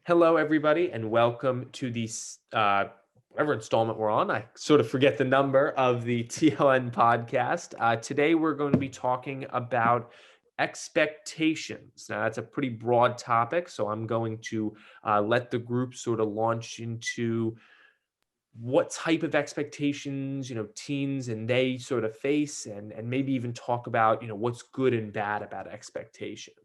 Hello, everybody, and welcome to the whatever installment we're on. I sort of forget the number of the TLN podcast. Today, we're going to be talking about expectations. Now, that's a pretty broad topic, so I'm going to let the group sort of launch into what type of expectations teens and they sort of face, and maybe even talk about what's good and bad about expectations.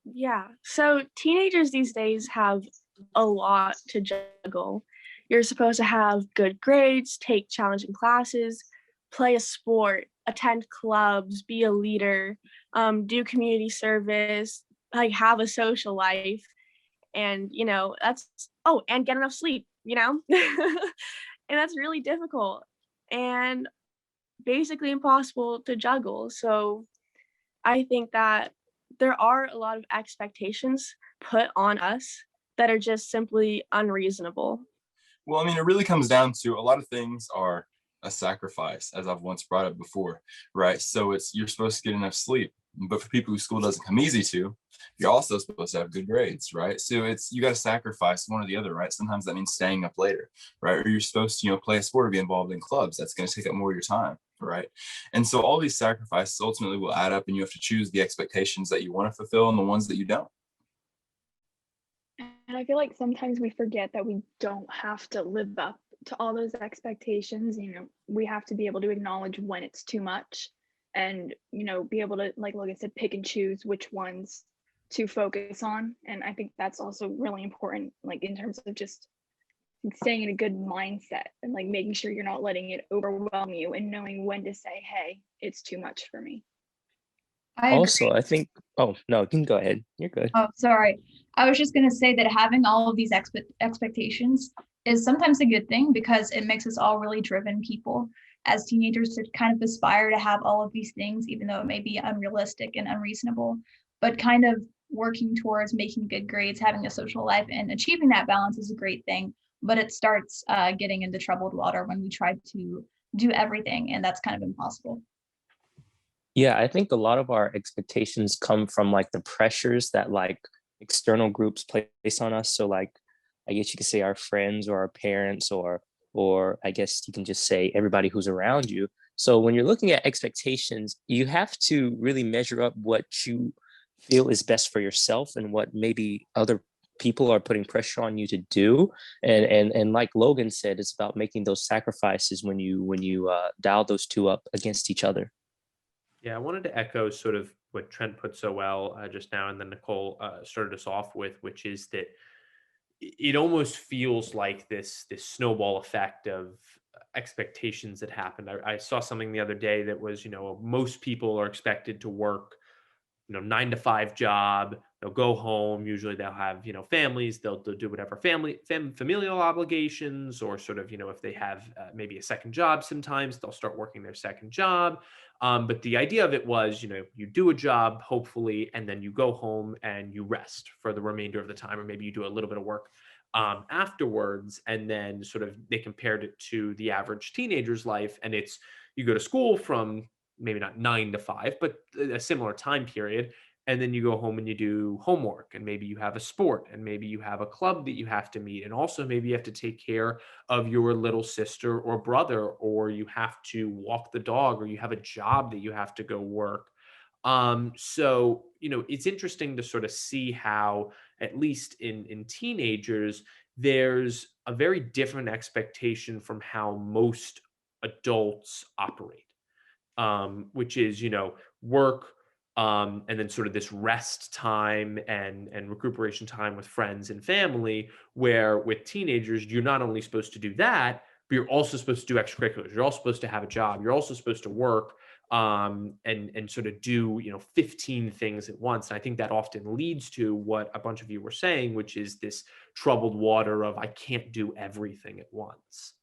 Yeah. So teenagers these days have a lot to juggle. You're supposed to have good grades, take challenging classes, play a sport, attend clubs, be a leader, do community service, like have a social life. And, and get enough sleep. And that's really difficult and basically impossible to juggle. So I think that there are a lot of expectations put on us that are just simply unreasonable. Well, I mean, it really comes down to a lot of things are a sacrifice, as I've once brought up before, right? So you're supposed to get enough sleep, but for people who school doesn't come easy to, you're also supposed to have good grades, right? So you got to sacrifice one or the other, right? Sometimes that means staying up later, right? Or you're supposed to, play a sport or be involved in clubs. That's going to take up more of your time, right? And so all these sacrifices ultimately will add up, and you have to choose the expectations that you want to fulfill and the ones that you don't. And I feel like sometimes we forget that we don't have to live up to all those expectations. We have to be able to acknowledge when it's too much and, be able to, like Logan said, pick and choose which ones to focus on. And I think that's also really important, like in terms of just staying in a good mindset and like making sure you're not letting it overwhelm you and knowing when to say, hey, it's too much for me. I think, oh, no, you can go ahead. You're good. Oh, sorry. I was just going to say that having all of these expectations is sometimes a good thing because it makes us all really driven people as teenagers to kind of aspire to have all of these things, even though it may be unrealistic and unreasonable, but kind of working towards making good grades, having a social life, and achieving that balance is a great thing. But it starts getting into troubled water when we try to do everything, and that's kind of impossible. Yeah, I think a lot of our expectations come from like the pressures that like external groups place on us. So like, I guess you could say our friends or our parents, or I guess you can just say everybody who's around you. So when you're looking at expectations, you have to really measure up what you feel is best for yourself and what maybe other people are putting pressure on you to do. And like Logan said, it's about making those sacrifices when you dial those two up against each other. Yeah, I wanted to echo sort of what Trent put so well just now, and then Nicole started us off with, which is that it almost feels like this snowball effect of expectations that happened. I saw something the other day that was, most people are expected to work 9 to 5 job. They'll go home. Usually they'll have, families. They'll do whatever familial obligations, or sort of, if they have maybe a second job, sometimes they'll start working their second job. But the idea of it was, you do a job, hopefully, and then you go home and you rest for the remainder of the time, or maybe you do a little bit of work afterwards. And then sort of they compared it to the average teenager's life. And it's, you go to school from maybe not 9 to 5, but a similar time period. And then you go home and you do homework, and maybe you have a sport, and maybe you have a club that you have to meet. And also maybe you have to take care of your little sister or brother, or you have to walk the dog, or you have a job that you have to go work. So, it's interesting to sort of see how, at least in teenagers, there's a very different expectation from how most adults operate, which is, work, and then sort of this rest time and recuperation time with friends and family, where with teenagers, you're not only supposed to do that, but you're also supposed to do extracurriculars. You're also supposed to have a job. You're also supposed to work, and sort of do, 15 things at once. And I think that often leads to what a bunch of you were saying, which is this troubled water of, I can't do everything at once.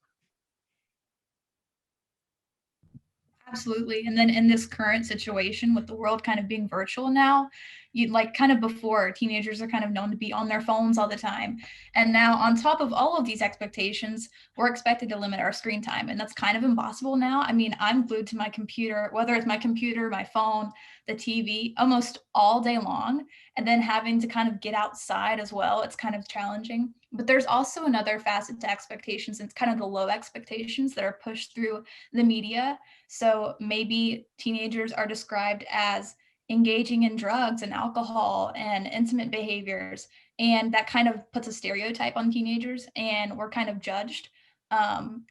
Absolutely. And then in this current situation with the world kind of being virtual now, you like kind of before teenagers are kind of known to be on their phones all the time. And now on top of all of these expectations, we're expected to limit our screen time. And that's kind of impossible now. I mean, I'm glued to my computer, whether it's my computer, my phone, the TV, almost all day long. And then having to kind of get outside as well, it's kind of challenging. But there's also another facet to expectations. It's kind of the low expectations that are pushed through the media. So maybe teenagers are described as engaging in drugs and alcohol and intimate behaviors. And that kind of puts a stereotype on teenagers, and we're kind of judged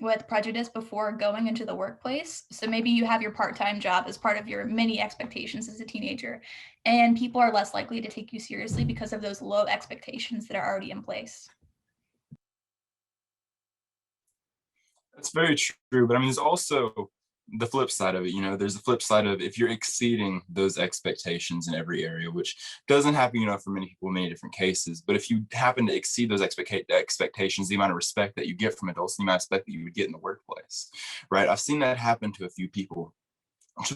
with prejudice before going into the workplace. So maybe you have your part-time job as part of your many expectations as a teenager, and people are less likely to take you seriously because of those low expectations that are already in place. That's very true. But I mean, there's also the flip side of it. You know, there's the flip side of if you're exceeding those expectations in every area, which doesn't happen, you know, for many people in many different cases. But if you happen to exceed those expectations, the amount of respect that you get from adults, the amount of respect that you would get in the workplace, right? I've seen that happen to a few people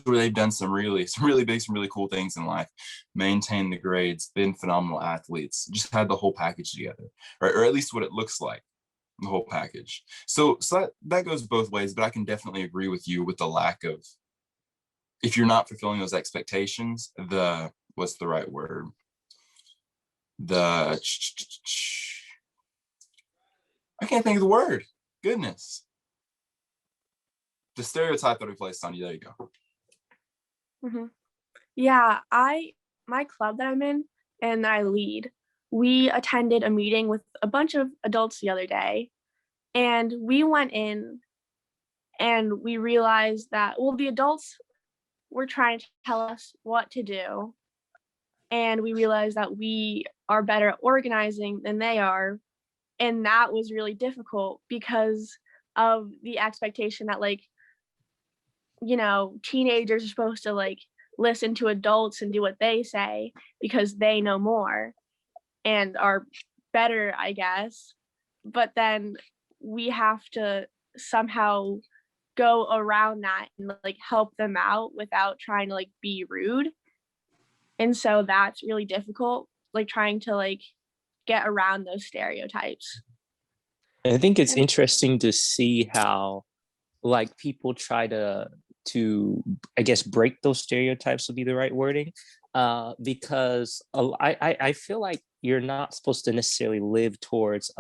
where they've done some really big, some really cool things in life, maintained the grades, been phenomenal athletes, just had the whole package together, right? Or at least what it looks like, the whole package. So that goes both ways, but I can definitely agree with you with the lack of, if you're not fulfilling those expectations, what's the right word? I can't think of the word. Goodness. The stereotype that we placed on you. There you go. Hmm. Yeah, my club that I'm in and that I lead, we attended a meeting with a bunch of adults the other day, and we went in and we realized that, well, the adults were trying to tell us what to do, and we realized that we are better at organizing than they are, and that was really difficult because of the expectation that, like, you know, teenagers are supposed to like listen to adults and do what they say because they know more and are better, I guess. But then we have to somehow go around that and like help them out without trying to like be rude. And so that's really difficult, like trying to like get around those stereotypes. And I think it's interesting to see how like people try to I guess break those stereotypes would be the right wording, because I feel like you're not supposed to necessarily live towards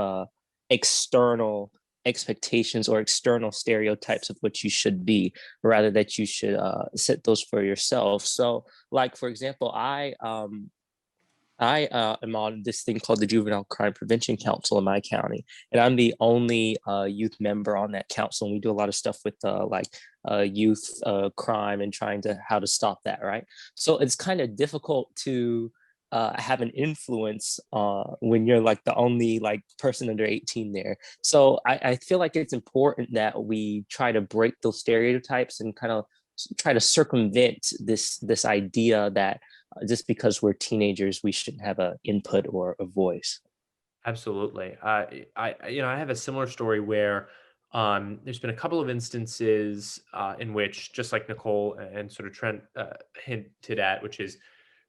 external expectations or external stereotypes of what you should be, rather that you should set those for yourself. So like for example, I am on this thing called the Juvenile Crime Prevention Council in my county, and I'm the only youth member on that council. And we do a lot of stuff with youth crime and trying to how to stop that, right? So it's kind of difficult to have an influence when you're like the only like person under 18 there. So I feel like it's important that we try to break those stereotypes and kind of try to circumvent this idea that just because we're teenagers, we shouldn't have an input or a voice. Absolutely. I have a similar story where there's been a couple of instances in which, just like Nicole and sort of Trent hinted at, which is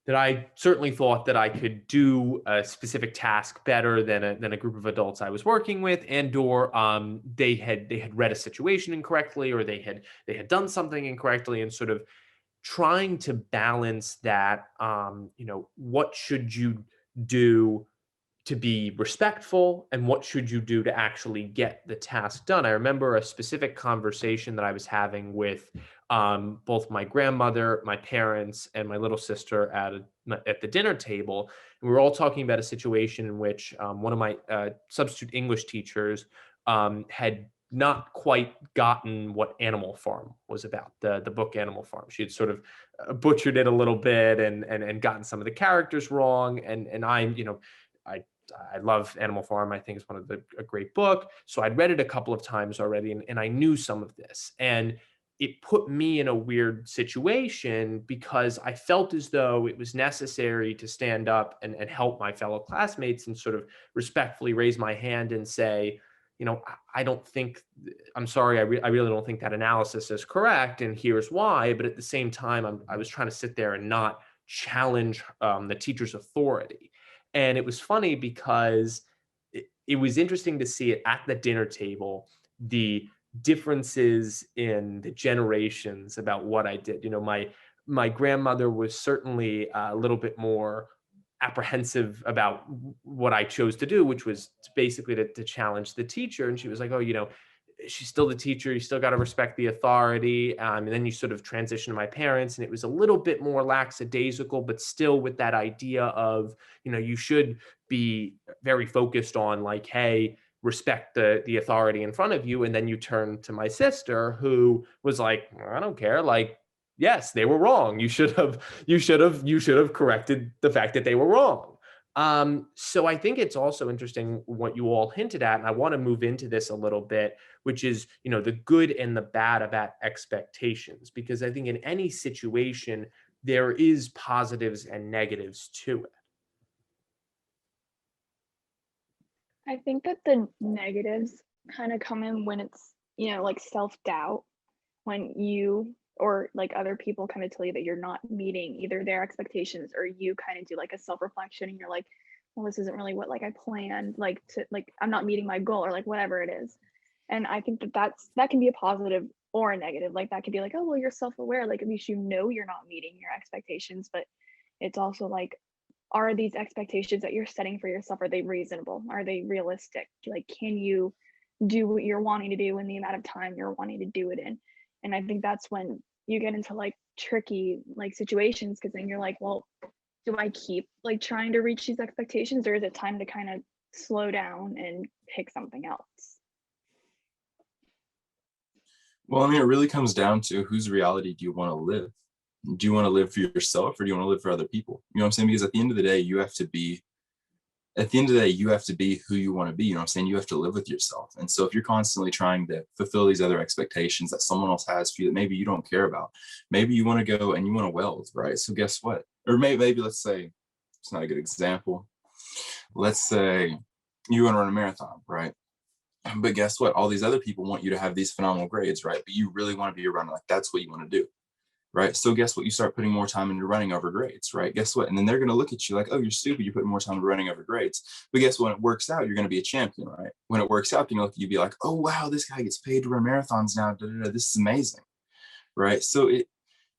that I certainly thought that I could do a specific task better than a group of adults I was working with, and or they had read a situation incorrectly, or they had done something incorrectly, and sort of trying to balance that. What should you do to be respectful, and what should you do to actually get the task done? I remember a specific conversation that I was having with both my grandmother, my parents, and my little sister at the dinner table. And we were all talking about a situation in which one of my substitute English teachers had not quite gotten what Animal Farm was about, the book Animal Farm. She had sort of butchered it a little bit and gotten some of the characters wrong. And I love Animal Farm. I think it's a great book. So I'd read it a couple of times already, and I knew some of this. And it put me in a weird situation because I felt as though it was necessary to stand up and help my fellow classmates and sort of respectfully raise my hand and say, I don't think, I'm sorry, I really don't think that analysis is correct, and here's why. But at the same time, I was trying to sit there and not challenge the teacher's authority. And it was funny because it was interesting to see it at the dinner table, the differences in the generations about what I did. My grandmother was certainly a little bit more apprehensive about what I chose to do, which was basically to challenge the teacher. And she was like, oh, she's still the teacher. You still got to respect the authority. And then you sort of transition to my parents, and it was a little bit more lackadaisical, but still with that idea of, you should be very focused on like, hey, respect the authority in front of you. And then you turn to my sister, who was like, I don't care. Like, yes, they were wrong. You should have corrected the fact that they were wrong. So I think it's also interesting what you all hinted at, and I want to move into this a little bit, which is, the good and the bad about expectations, because I think in any situation, there is positives and negatives to it. I think that the negatives kind of come in when it's, like self-doubt, when you or like other people kind of tell you that you're not meeting either their expectations, or you kind of do like a self-reflection and you're like, well, this isn't really what like I planned, like I'm not meeting my goal, or like whatever it is. And I think that can be a positive or a negative. Like that could be like, oh well, you're self-aware, like at least you're not meeting your expectations. But it's also like, are these expectations that you're setting for yourself, are they reasonable, are they realistic? Like, can you do what you're wanting to do in the amount of time you're wanting to do it in? And I think that's when you get into like tricky like situations, because then you're like, well, do I keep like trying to reach these expectations, or is it time to kind of slow down and pick something else? Well, I mean, it really comes down to whose reality do you want to live? Do you want to live for yourself, or do you want to live for other people? You know what I'm saying? Because at the end of the day, you have to be who you want to be. You know what I'm saying? You have to live with yourself. And so if you're constantly trying to fulfill these other expectations that someone else has for you that maybe you don't care about, maybe you want to go and you want to weld, right? So guess what? Or maybe let's say, it's not a good example. Let's say you want to run a marathon, right? But guess what? All these other people want you to have these phenomenal grades, right? But you really want to be a runner. Like that's what you want to do. Right. So guess what? You start putting more time into running over grades, right? Guess what? And then they're going to look at you like, oh, you're stupid. You're putting more time into running over grades. But guess what? When it works out, you're going to be a champion, right? When it works out, you'll be like, oh, wow, this guy gets paid to run marathons now. Da, da, da. This is amazing. Right. So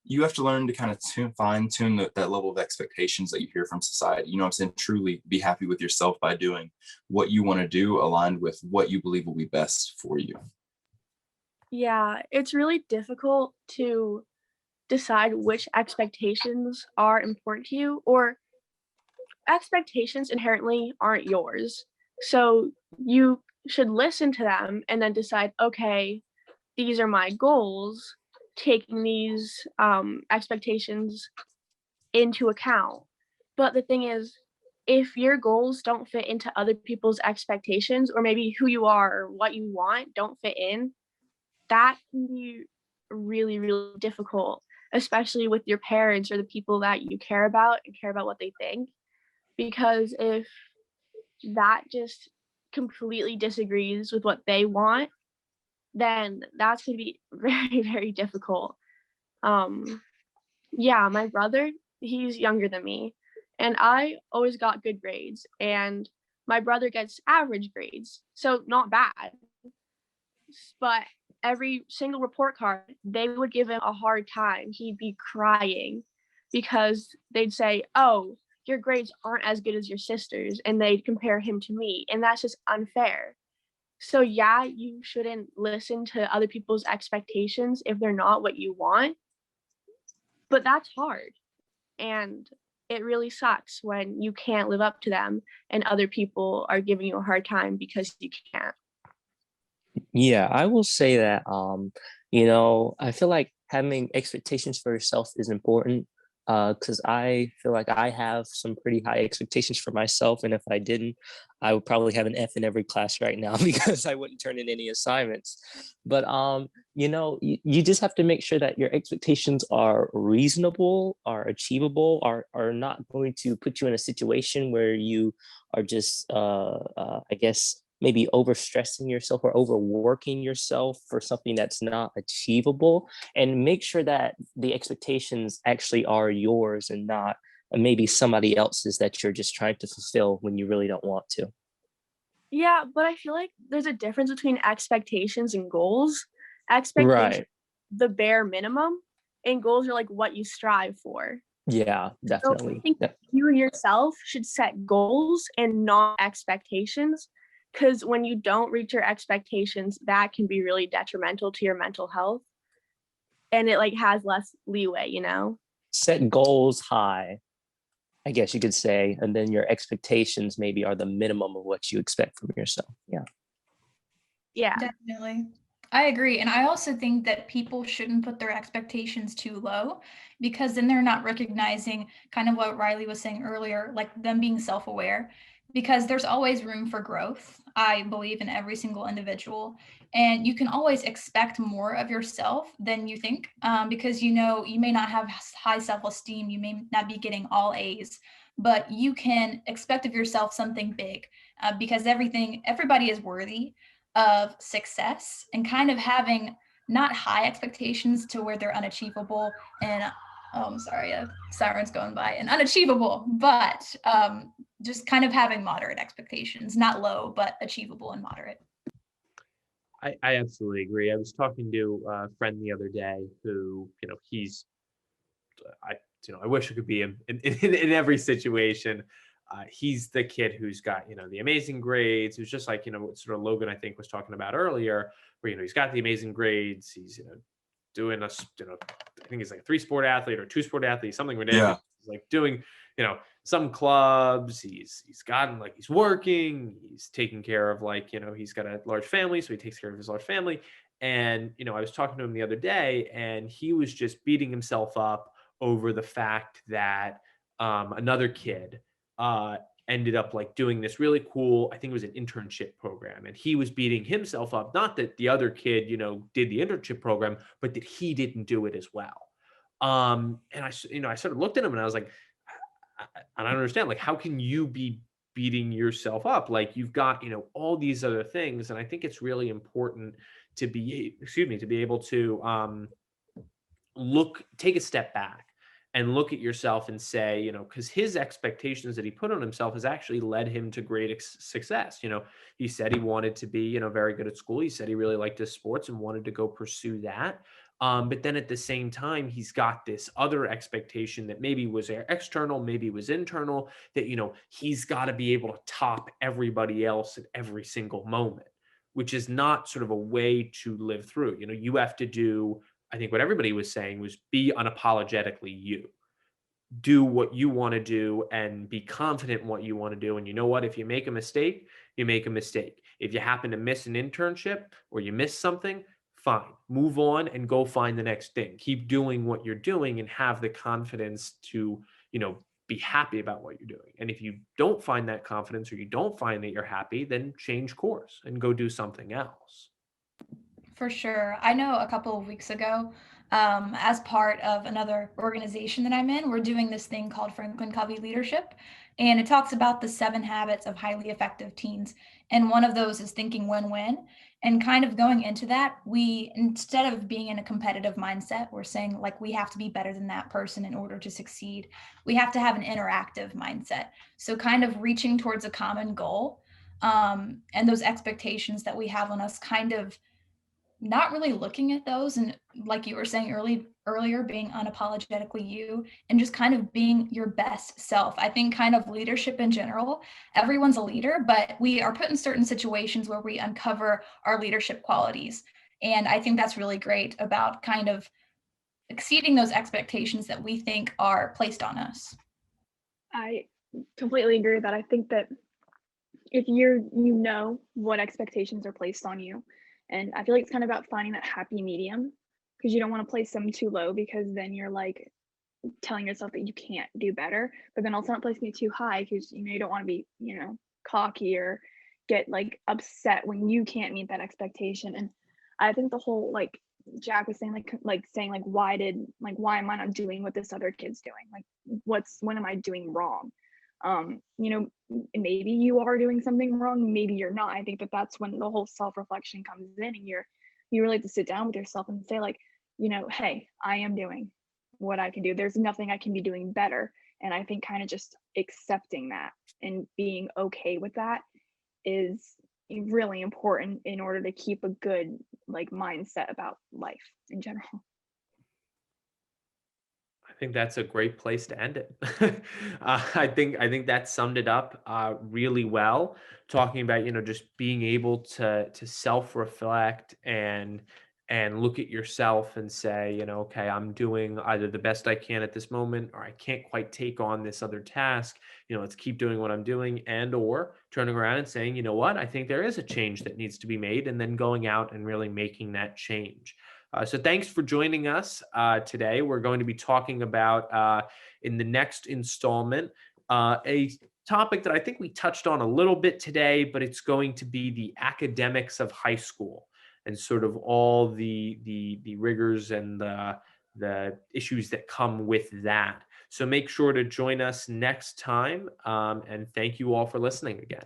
you have to learn to kind of fine tune that level of expectations that you hear from society. You know what I'm saying? Truly be happy with yourself by doing what you want to do, aligned with what you believe will be best for you. Yeah, it's really difficult to decide which expectations are important to you, or expectations inherently aren't yours. So you should listen to them and then decide, okay, these are my goals, taking these expectations into account. But the thing is, if your goals don't fit into other people's expectations, or maybe who you are or what you want don't fit in, that can be really, really difficult, especially with your parents or the people that you care about and care about what they think. Because if that just completely disagrees with what they want, then that's going to be very, very difficult. Yeah, my brother, he's younger than me, and I always got good grades, and my brother gets average grades, so not bad. But every single report card, they would give him a hard time. He'd be crying because they'd say, oh, your grades aren't as good as your sister's, and they'd compare him to me, and that's just unfair. So yeah, you shouldn't listen to other people's expectations if they're not what you want, but that's hard, and it really sucks when you can't live up to them and other people are giving you a hard time because you can't. Yeah, I will say that I feel like having expectations for yourself is important, because I feel like I have some pretty high expectations for myself, and if I didn't, I would probably have an F in every class right now because I wouldn't turn in any assignments. But you just have to make sure that your expectations are reasonable, are achievable, are not going to put you in a situation where you are just I guess maybe overstressing yourself or overworking yourself for something that's not achievable, and make sure that the expectations actually are yours and not maybe somebody else's that you're just trying to fulfill when you really don't want to. Yeah, but I feel like there's a difference between expectations and goals. Expectations, Right. the bare minimum, and goals are like what you strive for. Yeah, So I definitely. think you yourself should set goals and not expectations, because when you don't reach your expectations, that can be really detrimental to your mental health, and it like has less leeway, you know? Set goals high, I guess you could say, and then your expectations maybe are the minimum of what you expect from yourself. Yeah. Yeah. Definitely. I agree. And I also think that people shouldn't put their expectations too low, because then they're not recognizing kind of what Riley was saying earlier, like them being self aware, because there's always room for growth. I believe in every single individual. And you can always expect more of yourself than you think, because you know, you may not have high self esteem, you may not be getting all A's, but you can expect of yourself something big, because everybody is worthy of success, and kind of having not high expectations to where they're unachievable and oh, I'm sorry, a siren's going by, and unachievable, but just kind of having moderate expectations, not low, but achievable and moderate. I absolutely agree. I was talking to a friend the other day who, he's, I, I wish I could be in every situation. He's the kid who's got, the amazing grades. Who's just like, what sort of Logan, I think, was talking about earlier, where, he's got the amazing grades. He's, doing a, I think he's like a 3-sport athlete or 2-sport athlete, something ridiculous. Yeah. He's like doing, some clubs. He's gotten like, he's working, he's taking care of like, he's got a large family, so he takes care of his large family. And, I was talking to him the other day, and he was just beating himself up over the fact that another kid ended up like doing this really cool, I think it was an internship program, and he was beating himself up, not that the other kid, did the internship program, but that he didn't do it as well. And I sort of looked at him and I was like, I don't understand, like, how can you be beating yourself up? Like, you've got, all these other things. And I think it's really important to be able to take a step back and look at yourself and say, because his expectations that he put on himself has actually led him to great success. He said he wanted to be, very good at school. He said he really liked his sports and wanted to go pursue that. But then at the same time, he's got this other expectation that maybe was external, maybe was internal, that, he's got to be able to top everybody else at every single moment, which is not sort of a way to live through. You have to do, I think what everybody was saying was, be unapologetically you. Do what you want to do and be confident in what you want to do. And you know what? If you make a mistake, you make a mistake. If you happen to miss an internship or you miss something, fine. Move on and go find the next thing. Keep doing what you're doing and have the confidence to, be happy about what you're doing. And if you don't find that confidence, or you don't find that you're happy, then change course and go do something else. For sure. I know a couple of weeks ago, as part of another organization that I'm in, we're doing this thing called Franklin Covey Leadership. And it talks about the 7 habits of highly effective teens. And one of those is thinking win-win. And kind of going into that, we, instead of being in a competitive mindset, we're saying like we have to be better than that person in order to succeed. We have to have an interactive mindset. So kind of reaching towards a common goal, and those expectations that we have on us, kind of not really looking at those, and like you were saying earlier, being unapologetically you and just kind of being your best self. I think kind of leadership in general, everyone's a leader, but we are put in certain situations where we uncover our leadership qualities. And I think that's really great about kind of exceeding those expectations that we think are placed on us. I completely agree with that. I think that if you know what expectations are placed on you, and I feel like it's kind of about finding that happy medium, because you don't want to place them too low, because then you're like telling yourself that you can't do better, but then also not placing it too high, because you don't want to be cocky or get like upset when you can't meet that expectation. And I think the whole, like Jack was saying, why am I not doing what this other kid's doing? Like what am I doing wrong? You know, maybe you are doing something wrong, maybe you're not. I think that that's when the whole self-reflection comes in, and you really have to sit down with yourself and say, like, you know, hey, I am doing what I can do. There's nothing I can be doing better. And I think kind of just accepting that and being okay with that is really important in order to keep a good like mindset about life in general. I think that's a great place to end it. I think that summed it up really well. Talking about just being able to self reflect and look at yourself and say okay, I'm doing either the best I can at this moment, or I can't quite take on this other task. Let's keep doing what I'm doing, and or turning around and saying, what, I think there is a change that needs to be made, and then going out and really making that change. So thanks for joining us today. We're going to be talking about in the next installment a topic that I think we touched on a little bit today, but it's going to be the academics of high school and sort of all the rigors and the issues that come with that. So make sure to join us next time, and thank you all for listening again.